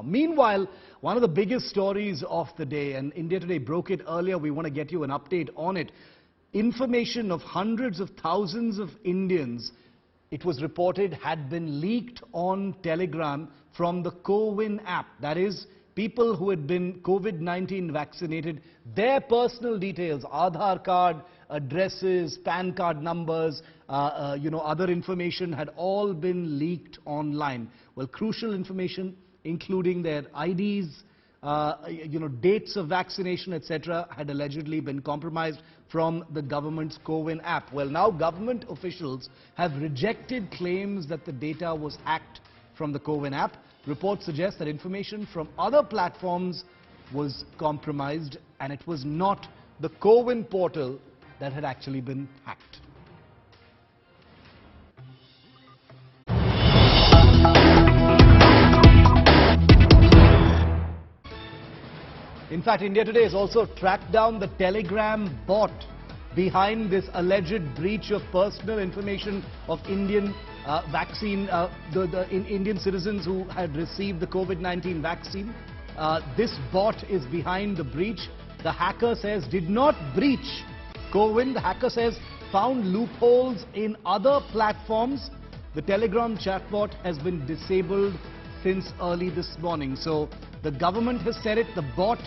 Meanwhile, one of the biggest stories of the day, and India Today broke it earlier, we want to get you an update on it. Information of hundreds of thousands of Indians, it was reported, had been leaked on Telegram from the CoWIN app. That is, people who had been COVID-19 vaccinated, their personal details, Aadhaar card, addresses, PAN card numbers, other information had all been leaked online. Well, crucial information, including their IDs, dates of vaccination, etc., had allegedly been compromised from the government's CoWIN app. Well, now government officials have rejected claims that the data was hacked from the CoWIN app. Reports suggest that information from other platforms was compromised, and it was not the CoWIN portal that had actually been hacked. In fact, India Today has also tracked down the Telegram bot behind this alleged breach of personal information of Indian Indian citizens who had received the COVID-19 vaccine. This bot is behind the breach. The hacker says did not breach CoWIN. The hacker says found loopholes in other platforms. The Telegram chatbot has been disabled since early this morning. So the government has said it, the bot,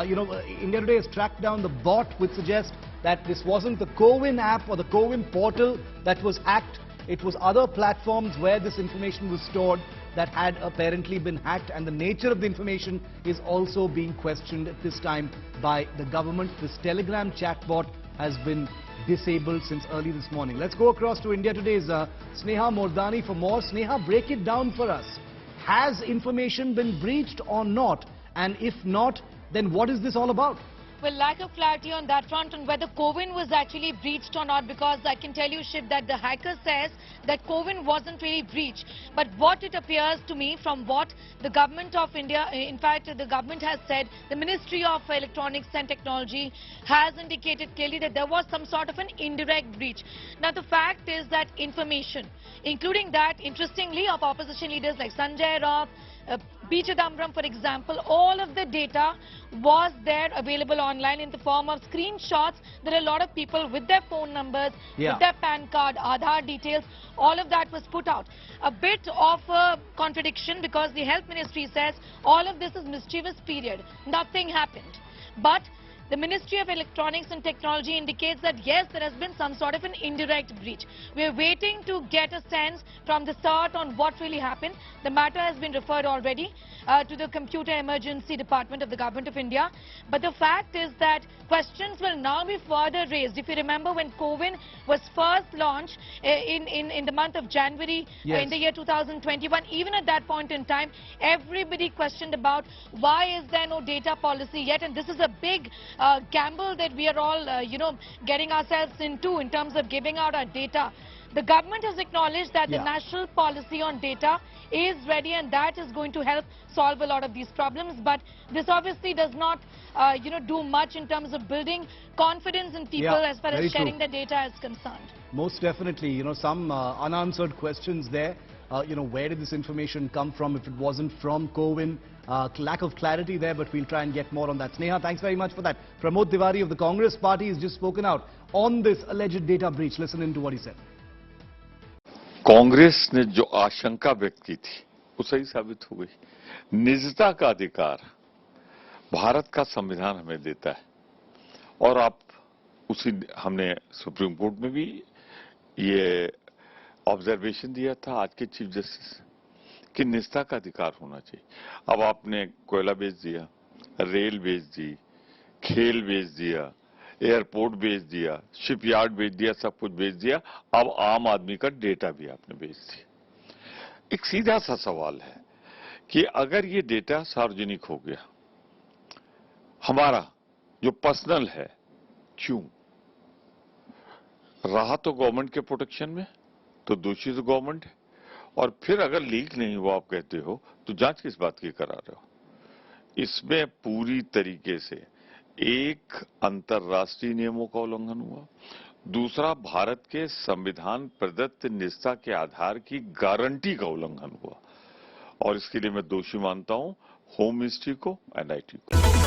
India Today has tracked down the bot, which suggests that this wasn't the CoWIN app or the CoWIN portal that was hacked. It was other platforms where this information was stored that had apparently been hacked, and the nature of the information is also being questioned at this time by the government. This Telegram chatbot has been disabled since early this morning. Let's go across to India Today's Sneha Mordani for more. Sneha, break it down for us. Has information been breached or not? And if not, then what is this all about? Well, lack of clarity on that front on whether CoWIN was actually breached or not, because I can tell you, Shiv, that the hacker says that CoWIN wasn't really breached. But what it appears to me from what the government of India, in fact, the government has said, the Ministry of Electronics and Technology has indicated clearly that there was some sort of an indirect breach. Now, the fact is that information, including that, interestingly, of opposition leaders like Sanjay Raut, P. Chidambaram, for example, all of the data was there available online in the form of screenshots. There are a lot of people with their phone numbers, with their PAN card, Aadhaar details, all of that was put out. A bit of a contradiction, because the Health Ministry says all of this is mischievous period. Nothing happened. But the Ministry of Electronics and Technology indicates that yes, there has been some sort of an indirect breach. We are waiting to get a sense from the start on what really happened. The matter has been referred already to the Computer Emergency Department of the Government of India. But the fact is that questions will now be further raised. If you remember, when CoWIN was first launched in the month of January in the year 2021, even at that point in time, everybody questioned about why is there no data policy yet, and this is a big gamble that we are all, getting ourselves into in terms of giving out our data. The government has acknowledged that the national policy on data is ready, and that is going to help solve a lot of these problems. But this obviously does not, do much in terms of building confidence in people as far as sharing the data is concerned. Most definitely, some unanswered questions there. Where did this information come from if it wasn't from CoWIN? Lack of clarity there, but we'll try and get more on that. Sneha, thanks very much for that. Pramod Tiwari of the Congress Party has just spoken out on this alleged data breach. Listen in to what he said. Congress ने जो आशंका व्यक्त की थी वो सही साबित हो गई। निजता का अधिकार भारत का संविधान हमें देता है, और आप हमने सुप्रीम कोर्ट में भी ये ऑब्जर्वेशन दिया था आज के चीफ जस्टिस कि निजता का अधिकार होना चाहिए। अब आपने कोयला बेच दिया, रेल बेच दी, खेल बेच दिया, एयरपोर्ट बेच दिया, शिपयार्ड बेच दिया, सब कुछ बेच दिया। अब आम आदमी का डेटा भी आपने बेच दिया। एक सीधा सा सवाल है कि अगर ये डेटा सार्वजनिक हो गया, हमारा जो पर्सनल है, क्यों? रहा तो गवर्नमेंट के प्रोटेक्शन में, तो दोषी तो गवर्नमेंट है। और फिर अगर लीक नहीं हुआ आप कहते हो, तो जांच किस बात की करा रहे हो? इसमें पूरी तरीके से एक अंतर्राष्ट्रीय नियमों का उल्लंघन हुआ, दूसरा भारत के संविधान प्रदत्त निजता के आधार की गारंटी का उल्लंघन हुआ, और इसके लिए मैं दोषी मानता हूं होम मिनिस्ट्री को, एनआईटी को।